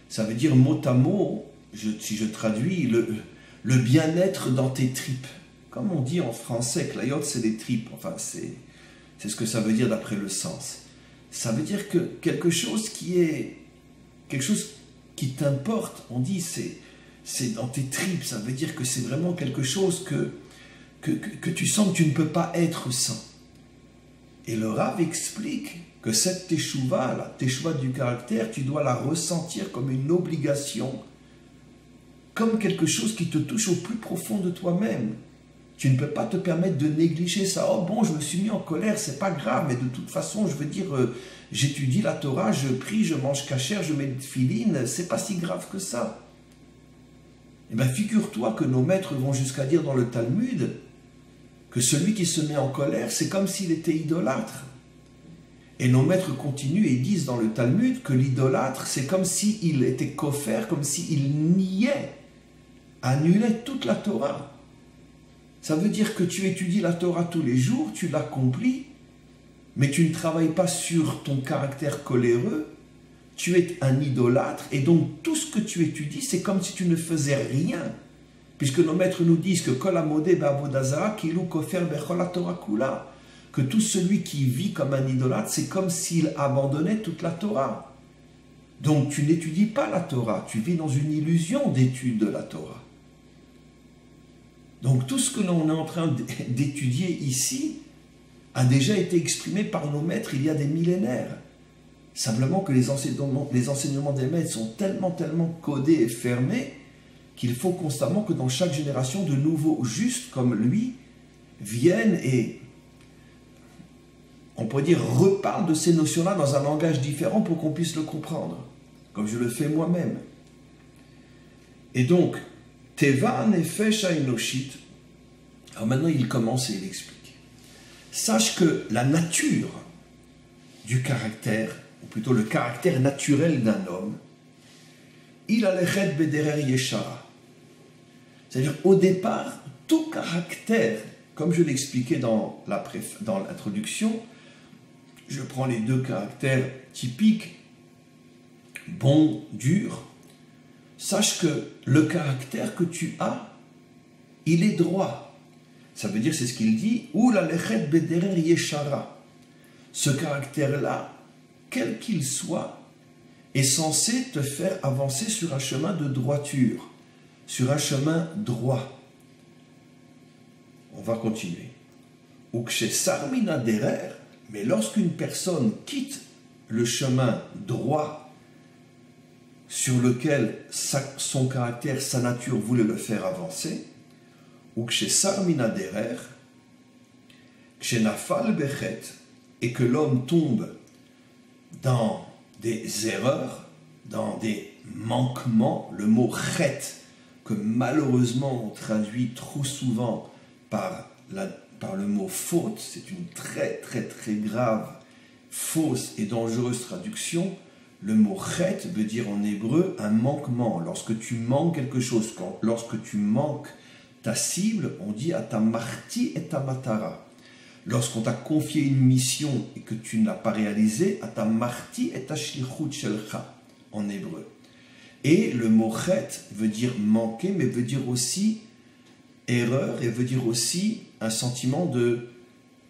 Ça veut dire mot à mot, si je traduis, le bien-être dans tes tripes. Comme on dit en français, klayot c'est des tripes, enfin c'est ce que ça veut dire d'après le sens. Ça veut dire que quelque chose qui t'importe, on dit c'est dans tes tripes, ça veut dire que c'est vraiment quelque chose que tu sens que tu ne peux pas être sans. Et le Rav explique que cette teshuva, la teshuva du caractère, tu dois la ressentir comme une obligation, comme quelque chose qui te touche au plus profond de toi-même. Tu ne peux pas te permettre de négliger ça. Oh bon, je me suis mis en colère, c'est pas grave, mais de toute façon, je veux dire, j'étudie la Torah, je prie, je mange kasher, je mets le tefilin, c'est pas si grave que ça. Eh bien, figure-toi que nos maîtres vont jusqu'à dire dans le Talmud que celui qui se met en colère, c'est comme s'il était idolâtre. Et nos maîtres continuent et disent dans le Talmud que l'idolâtre, c'est comme s'il était koffer, comme s'il niait, annulait toute la Torah. Ça veut dire que tu étudies la Torah tous les jours, tu l'accomplis, mais tu ne travailles pas sur ton caractère coléreux, tu es un idolâtre, et donc tout ce que tu étudies, c'est comme si tu ne faisais rien. Puisque nos maîtres nous disent que Kol Amodeh Be'avodazara Kilu Kofer Bechol HaTorah Kula, que tout celui qui vit comme un idolâtre, c'est comme s'il abandonnait toute la Torah. Donc tu n'étudies pas la Torah, tu vis dans une illusion d'étude de la Torah. Donc tout ce que l'on est en train d'étudier ici a déjà été exprimé par nos maîtres il y a des millénaires. Simplement que les enseignements des maîtres sont tellement codés et fermés qu'il faut constamment que dans chaque génération de nouveaux justes comme lui viennent et, on pourrait dire, reparlent de ces notions-là dans un langage différent pour qu'on puisse le comprendre, comme je le fais moi-même. Et donc, Teva Nefesh Haenoshit, alors maintenant il commence et il explique. Sache que la nature du caractère, ou plutôt le caractère naturel d'un homme, il a l'echet bederer yeshara. C'est-à-dire, au départ, tout caractère, comme je l'expliquais dans l'introduction, je prends les deux caractères typiques, bon, dur. Sache que le caractère que tu as, il est droit. Ça veut dire, c'est ce qu'il dit, ou la lechet bederer yeshara. Ce caractère-là, quel qu'il soit, est censé te faire avancer sur un chemin de droiture, sur un chemin droit. On va continuer. Ou que chez Sarmina derer, mais lorsqu'une personne quitte le chemin droit sur lequel son caractère, sa nature voulait le faire avancer, ou que chez Sarmina derer, que chez Nafal bechet, et que l'homme tombe dans des erreurs, dans des manquements, le mot chet, que malheureusement on traduit trop souvent par le mot faute, c'est une très grave, fausse et dangereuse traduction. Le mot chet veut dire en hébreu un manquement. Lorsque tu manques quelque chose, lorsque tu manques ta cible, on dit atamarti et tamatara. Lorsqu'on t'a confié une mission et que tu ne l'as pas réalisée, atamarti et tashlichut shelcha en hébreu. Et le mot chet veut dire manquer, mais veut dire aussi erreur et veut dire aussi un sentiment de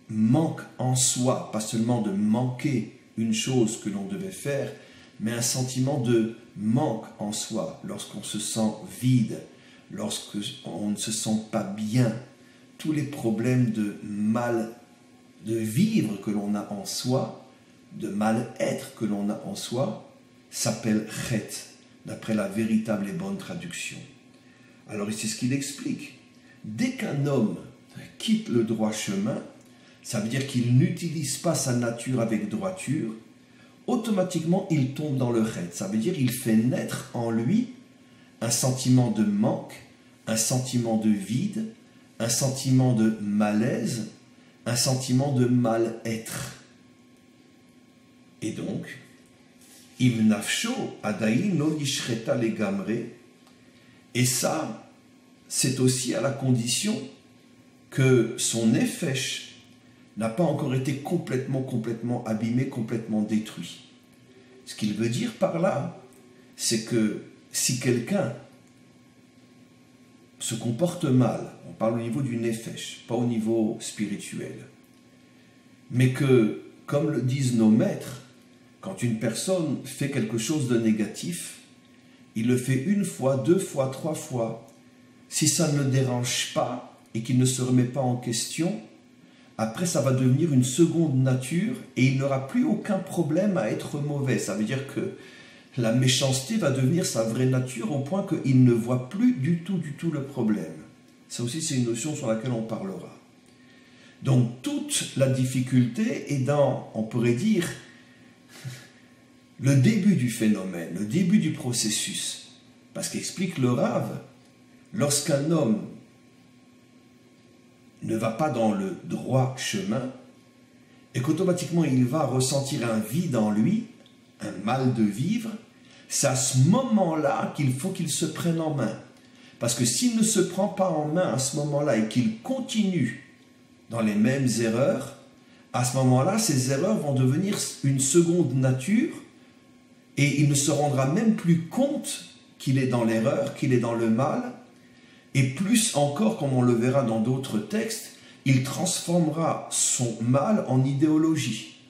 manque en soi, pas seulement de manquer une chose que l'on devait faire, mais un sentiment de manque en soi, lorsqu'on se sent vide, lorsqu'on ne se sent pas bien. Tous les problèmes de mal de vivre que l'on a en soi, de mal-être que l'on a en soi, s'appellent chet, d'après la véritable et bonne traduction. Alors c'est ce qu'il explique. Dès qu'un homme quitte le droit chemin, ça veut dire qu'il n'utilise pas sa nature avec droiture, automatiquement il tombe dans le chet. Ça veut dire qu'il fait naître en lui un sentiment de manque, un sentiment de vide, un sentiment de malaise, un sentiment de mal-être. Et donc, im nafsho adaï no yishreta legamre, et ça, c'est aussi à la condition que son nefesh n'a pas encore été complètement abîmé, complètement détruit. Ce qu'il veut dire par là, c'est que si quelqu'un se comporte mal, on parle au niveau du nefesh, pas au niveau spirituel, mais que, comme le disent nos maîtres, quand une personne fait quelque chose de négatif, il le fait une fois, deux fois, trois fois. Si ça ne le dérange pas et qu'il ne se remet pas en question, après ça va devenir une seconde nature et il n'aura plus aucun problème à être mauvais. Ça veut dire que la méchanceté va devenir sa vraie nature au point qu'il ne voit plus du tout le problème. Ça aussi, c'est une notion sur laquelle on parlera. Donc, toute la difficulté est dans, on pourrait dire, le début du phénomène, le début du processus. Parce qu'explique le Rav, lorsqu'un homme ne va pas dans le droit chemin et qu'automatiquement il va ressentir un vide en lui, un mal de vivre, c'est à ce moment-là qu'il faut qu'il se prenne en main. Parce que s'il ne se prend pas en main à ce moment-là et qu'il continue dans les mêmes erreurs, à ce moment-là, ces erreurs vont devenir une seconde nature et il ne se rendra même plus compte qu'il est dans l'erreur, qu'il est dans le mal. Et plus encore, comme on le verra dans d'autres textes, il transformera son mal en idéologie,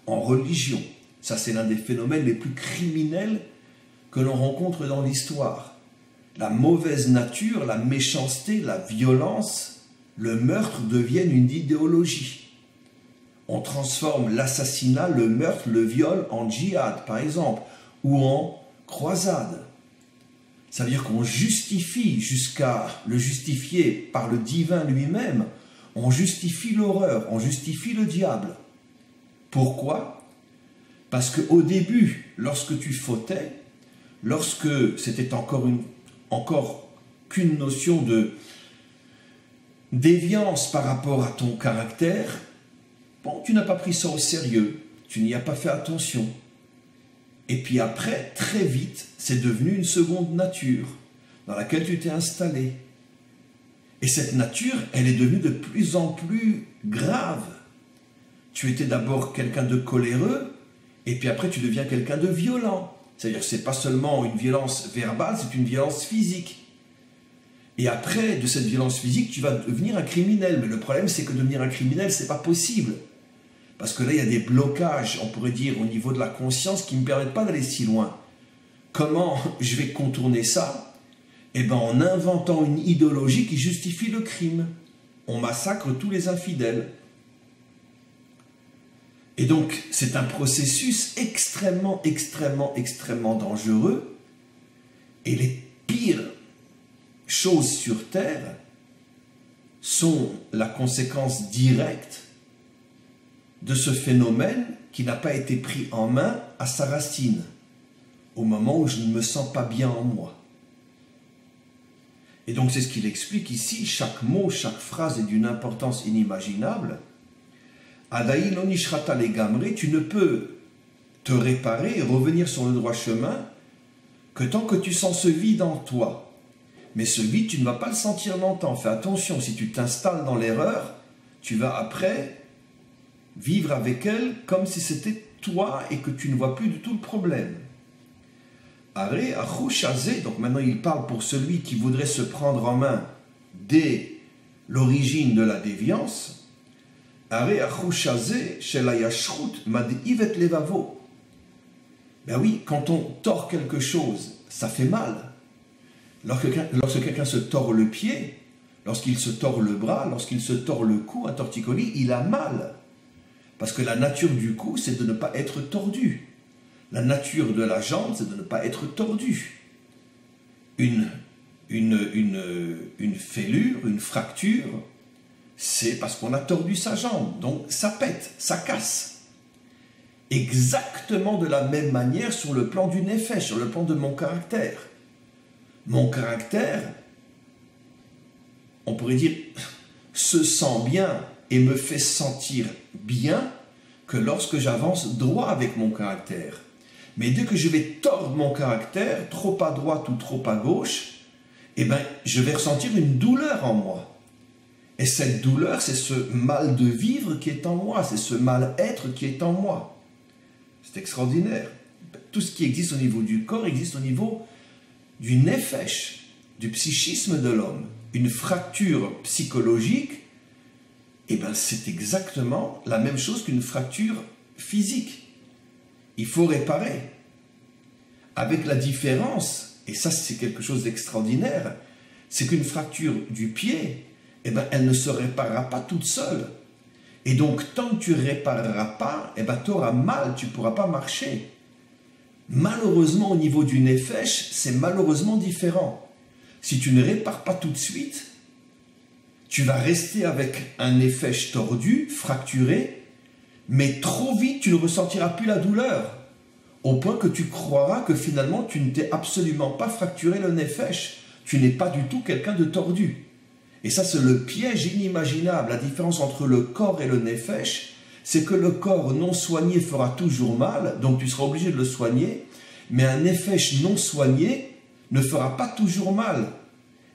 en religion. Ça, c'est l'un des phénomènes les plus criminels que l'on rencontre dans l'histoire. La mauvaise nature, la méchanceté, la violence, le meurtre deviennent une idéologie. On transforme l'assassinat, le meurtre, le viol en djihad, par exemple, ou en croisade. Ça veut dire qu'on justifie, jusqu'à le justifier par le divin lui-même, on justifie l'horreur, on justifie le diable. Pourquoi? Parce qu'au début, lorsque tu fautais, lorsque c'était encore qu'une notion de déviance par rapport à ton caractère, bon, tu n'as pas pris ça au sérieux, tu n'y as pas fait attention. Et puis après, très vite, c'est devenu une seconde nature dans laquelle tu t'es installé. Et cette nature, elle est devenue de plus en plus grave. Tu étais d'abord quelqu'un de coléreux, et puis après tu deviens quelqu'un de violent. C'est-à-dire que ce n'est pas seulement une violence verbale, c'est une violence physique. Et après, de cette violence physique, tu vas devenir un criminel. Mais le problème, c'est que devenir un criminel, ce n'est pas possible. Parce que là, il y a des blocages, on pourrait dire, au niveau de la conscience qui ne me permettent pas d'aller si loin. Comment je vais contourner ça? Eh bien, en inventant une idéologie qui justifie le crime. On massacre tous les infidèles. Et donc, c'est un processus extrêmement dangereux. Et les pires choses sur Terre sont la conséquence directe de ce phénomène qui n'a pas été pris en main à sa racine, au moment où je ne me sens pas bien en moi. Et donc c'est ce qu'il explique ici, chaque mot, chaque phrase est d'une importance inimaginable. Adaï non ishrata legamre, tu ne peux te réparer et revenir sur le droit chemin que tant que tu sens ce vide en toi. Mais ce vide, tu ne vas pas le sentir longtemps. Fais attention, si tu t'installes dans l'erreur, tu vas après vivre avec elle comme si c'était toi et que tu ne vois plus du tout le problème. Aré achouchazé, donc maintenant il parle pour celui qui voudrait se prendre en main dès l'origine de la déviance. Aré achouchazé chez la yashrut madivet levavo. Ben oui, quand on tord quelque chose, ça fait mal. Lorsque quelqu'un se tord le pied, lorsqu'il se tord le bras, lorsqu'il se tord le cou, un torticolis, il a mal. Parce que la nature du cou, c'est de ne pas être tordu. La nature de la jambe, c'est de ne pas être tordu. Une fêlure, une fracture, c'est parce qu'on a tordu sa jambe. Donc ça pète, ça casse. Exactement de la même manière sur le plan du nefesh, sur le plan de mon caractère. Mon caractère, on pourrait dire, se sent bien et me fait sentir bien que lorsque j'avance droit avec mon caractère. Mais dès que je vais tordre mon caractère, trop à droite ou trop à gauche, eh ben, je vais ressentir une douleur en moi. Et cette douleur, c'est ce mal de vivre qui est en moi, c'est ce mal-être qui est en moi. C'est extraordinaire. Tout ce qui existe au niveau du corps existe au niveau du nefesh, du psychisme de l'homme. Une fracture psychologique, eh ben, c'est exactement la même chose qu'une fracture physique. Il faut réparer. Avec la différence et ça c'est quelque chose d'extraordinaire, c'est qu'une fracture du pied, eh ben, elle ne se réparera pas toute seule. Et donc, tant que tu ne répareras pas, eh ben, tu auras mal, tu ne pourras pas marcher. Malheureusement, au niveau du nefesh, c'est malheureusement différent. Si tu ne répares pas tout de suite, tu vas rester avec un nefesh tordu, fracturé, mais trop vite, tu ne ressentiras plus la douleur, au point que tu croiras que finalement, tu ne t'es absolument pas fracturé le nefesh. Tu n'es pas du tout quelqu'un de tordu. Et ça, c'est le piège inimaginable. La différence entre le corps et le nefesh, c'est que le corps non soigné fera toujours mal, donc tu seras obligé de le soigner, mais un nefesh non soigné ne fera pas toujours mal.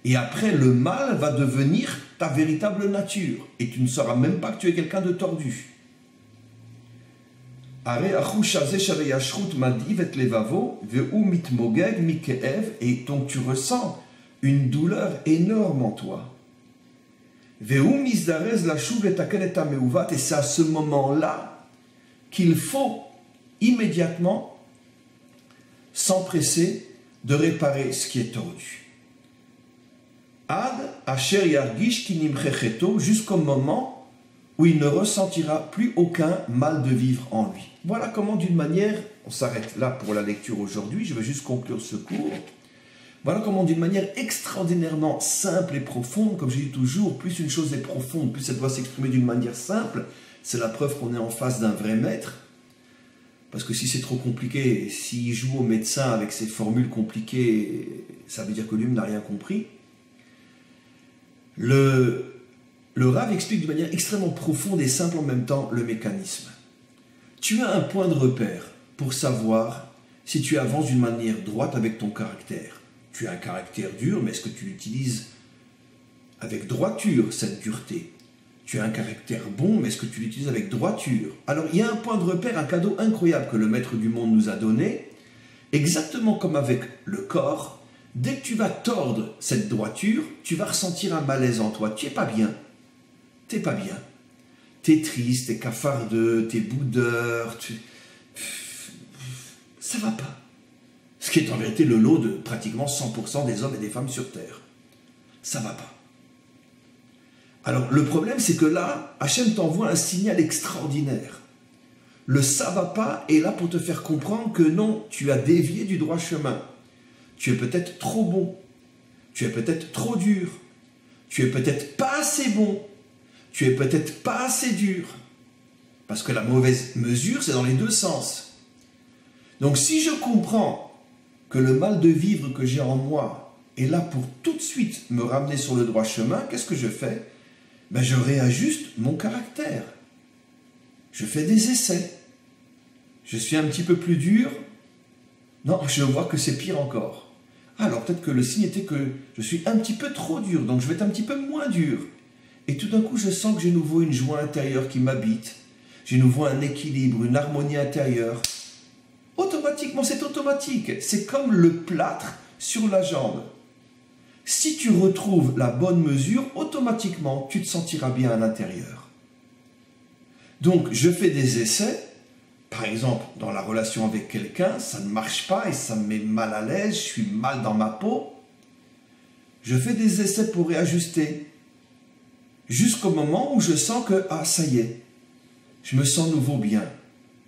Et après, le mal va devenir ta véritable nature, et tu ne sauras même pas que tu es quelqu'un de tordu. Et donc tu ressens une douleur énorme en toi. Et c'est à ce moment-là qu'il faut immédiatement s'empresser de réparer ce qui est tordu. Jusqu'au moment où il ne ressentira plus aucun mal de vivre en lui. Voilà comment, d'une manière, on s'arrête là pour la lecture aujourd'hui, je vais juste conclure ce cours. Voilà comment, d'une manière extraordinairement simple et profonde, comme je dis toujours, plus une chose est profonde, plus elle doit s'exprimer d'une manière simple, c'est la preuve qu'on est en face d'un vrai maître. Parce que si c'est trop compliqué, s'il joue au médecin avec ses formules compliquées, ça veut dire que lui n'a rien compris. Le Rav explique d'une manière extrêmement profonde et simple en même temps le mécanisme. Tu as un point de repère pour savoir si tu avances d'une manière droite avec ton caractère. Tu as un caractère dur, mais est-ce que tu l'utilises avec droiture, cette dureté? Tu as un caractère bon, mais est-ce que tu l'utilises avec droiture? Alors, il y a un point de repère, un cadeau incroyable que le Maître du Monde nous a donné, exactement comme avec le corps. Dès que tu vas tordre cette droiture, tu vas ressentir un malaise en toi. Tu n'es pas bien. Tu n'es pas bien. Tu es triste, tu es cafardeux, tu es boudeur, ça ne va pas. Ce qui est en vérité le lot de pratiquement 100% des hommes et des femmes sur Terre. Ça ne va pas. Alors le problème, c'est que là, Hachem t'envoie un signal extraordinaire. Le ça va pas est là pour te faire comprendre que non, tu as dévié du droit chemin. Tu es peut-être trop bon. Tu es peut-être trop dur. Tu es peut-être pas assez bon. Tu es peut-être pas assez dur. Parce que la mauvaise mesure, c'est dans les deux sens. Donc si je comprends que le mal de vivre que j'ai en moi est là pour tout de suite me ramener sur le droit chemin, qu'est-ce que je fais? Ben, je réajuste mon caractère. Je fais des essais. Je suis un petit peu plus dur. Non, je vois que c'est pire encore. Alors peut-être que le signe était que je suis un petit peu trop dur, donc je vais être un petit peu moins dur. Et tout d'un coup, je sens que j'ai nouveau une joie intérieure qui m'habite. J'ai nouveau un équilibre, une harmonie intérieure. Automatiquement, c'est automatique. C'est comme le plâtre sur la jambe. Si tu retrouves la bonne mesure, automatiquement, tu te sentiras bien à l'intérieur. Donc, je fais des essais. Par exemple, dans la relation avec quelqu'un, ça ne marche pas et ça me met mal à l'aise, je suis mal dans ma peau. Je fais des essais pour réajuster. Jusqu'au moment où je sens que, ah, ça y est, je me sens nouveau bien.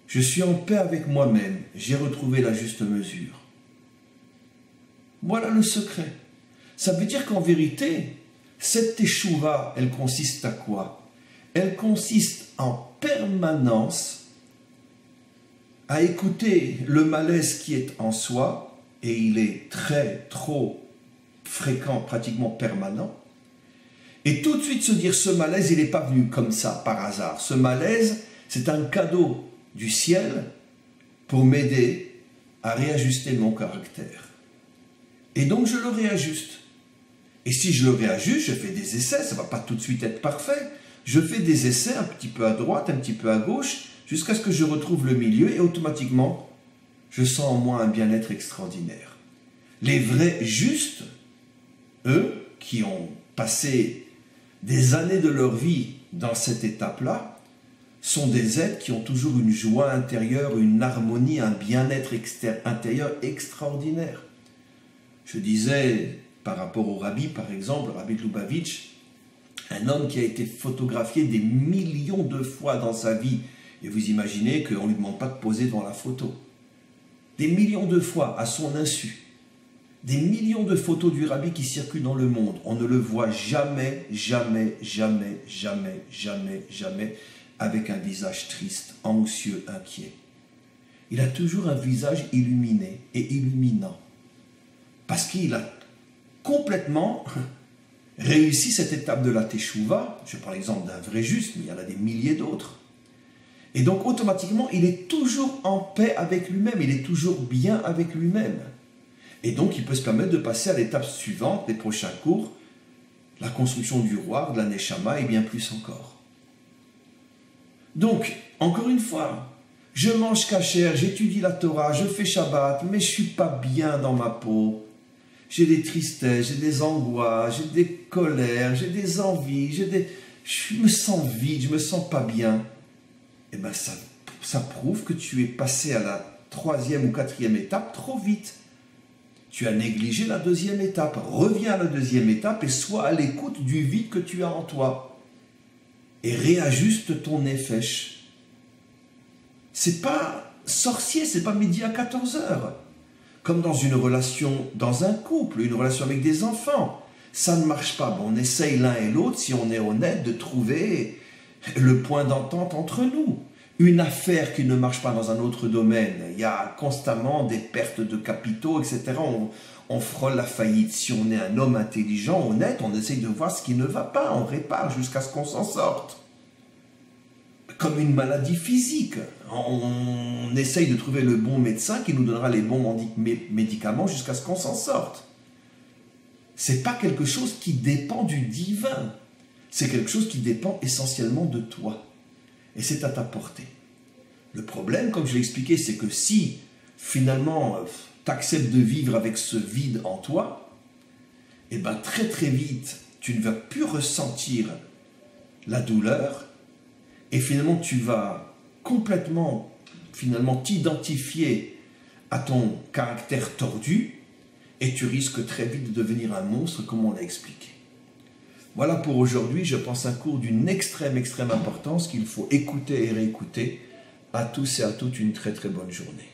Je suis en paix avec moi-même. J'ai retrouvé la juste mesure. Voilà le secret. Ça veut dire qu'en vérité, cette teshuva, elle consiste à quoi? Elle consiste en permanence à écouter le malaise qui est en soi, et il est trop fréquent, pratiquement permanent, et tout de suite se dire, ce malaise, il n'est pas venu comme ça, par hasard. Ce malaise, c'est un cadeau du ciel pour m'aider à réajuster mon caractère. Et donc, je le réajuste. Et si je le réajuste, je fais des essais, ça ne va pas tout de suite être parfait. Je fais des essais un petit peu à droite, un petit peu à gauche, jusqu'à ce que je retrouve le milieu, et automatiquement, je sens en moi un bien-être extraordinaire. Les vrais justes, eux, qui ont passé des années de leur vie dans cette étape-là, sont des êtres qui ont toujours une joie intérieure, une harmonie, un bien-être intérieur extraordinaire. Je disais, par rapport au rabbi, par exemple, le rabbi de Lubavitch, un homme qui a été photographié des millions de fois dans sa vie. Et vous imaginez qu'on ne lui demande pas de poser devant la photo. Des millions de fois, à son insu. Des millions de photos du rabbi qui circulent dans le monde. On ne le voit jamais, jamais, jamais, jamais, jamais, jamais avec un visage triste, anxieux, inquiet. Il a toujours un visage illuminé et illuminant. Parce qu'il a complètement réussi cette étape de la Teshuvah. Je prends l'exemple d'un vrai juste, mais il y en a des milliers d'autres. Et donc automatiquement, il est toujours en paix avec lui-même, il est toujours bien avec lui-même. Et donc il peut se permettre de passer à l'étape suivante, les prochains cours, la construction du roi, de la Neshama et bien plus encore. Donc, encore une fois, je mange kasher, j'étudie la Torah, je fais Shabbat, mais je ne suis pas bien dans ma peau. J'ai des tristesses, j'ai des angoisses, j'ai des colères, j'ai des envies, je me sens vide, je ne me sens pas bien. Eh bien, ça prouve que tu es passé à la 3e ou 4e étape trop vite. Tu as négligé la 2e étape. Reviens à la 2e étape et sois à l'écoute du vide que tu as en toi. Et réajuste ton nefesh. C'est pas sorcier, c'est pas midi à 14h. Comme dans une relation, dans un couple, une relation avec des enfants. Ça ne marche pas. Bon, on essaye l'un et l'autre, si on est honnête, de trouver le point d'entente entre nous. Une affaire qui ne marche pas dans un autre domaine, il y a constamment des pertes de capitaux, etc. On frôle la faillite. Si on est un homme intelligent, honnête, on essaye de voir ce qui ne va pas, on répare jusqu'à ce qu'on s'en sorte. Comme une maladie physique, on essaye de trouver le bon médecin qui nous donnera les bons médicaments jusqu'à ce qu'on s'en sorte. Ce n'est pas quelque chose qui dépend du divin, c'est quelque chose qui dépend essentiellement de toi. Et c'est à ta portée. Le problème, comme je l'ai expliqué, c'est que si, finalement, tu acceptes de vivre avec ce vide en toi, eh bien très très vite, tu ne vas plus ressentir la douleur, et finalement, tu vas complètement, t'identifier à ton caractère tordu, et tu risques très vite de devenir un monstre, comme on l'a expliqué. Voilà pour aujourd'hui, je pense un cours d'une extrême importance qu'il faut écouter et réécouter. À tous et à toutes, une très très bonne journée.